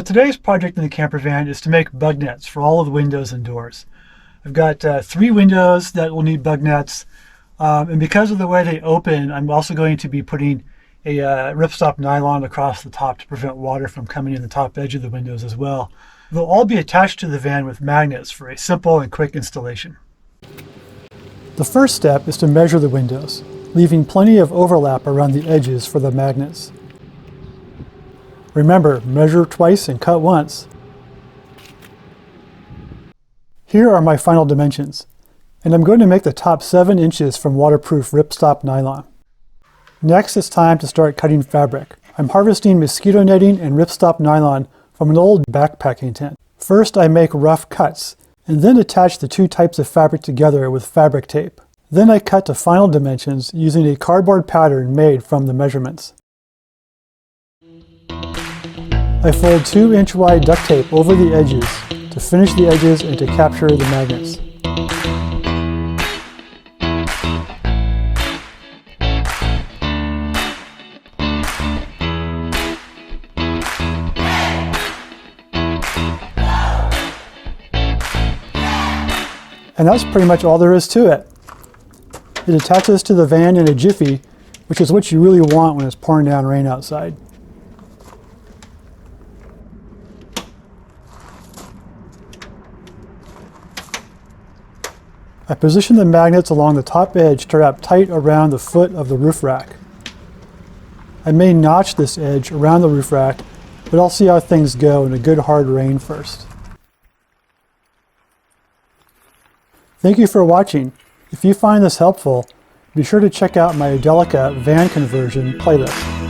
today's project in the camper van is to make bug nets for all of the windows and doors. I've got 3 windows that will need bug nets, and because of the way they open, I'm also going to be putting a ripstop nylon across the top to prevent water from coming in the top edge of the windows as well. They'll all be attached to the van with magnets for a simple and quick installation. The first step is to measure the windows, leaving plenty of overlap around the edges for the magnets. Remember, measure twice and cut once. Here are my final dimensions, and I'm going to make the top 7 inches from waterproof ripstop nylon. Next, it's time to start cutting fabric. I'm harvesting mosquito netting and ripstop nylon from an old backpacking tent. First, I make rough cuts, and then attach the 2 types of fabric together with fabric tape. Then I cut to final dimensions using a cardboard pattern made from the measurements. I fold 2-inch wide duct tape over the edges to finish the edges and to capture the magnets. And that's pretty much all there is to it. It attaches to the van in a jiffy, which is what you really want when it's pouring down rain outside. I position the magnets along the top edge to wrap tight around the foot of the roof rack. I may notch this edge around the roof rack, but I'll see how things go in a good hard rain first. Thank you for watching. If you find this helpful, be sure to check out my Delica van conversion playlist.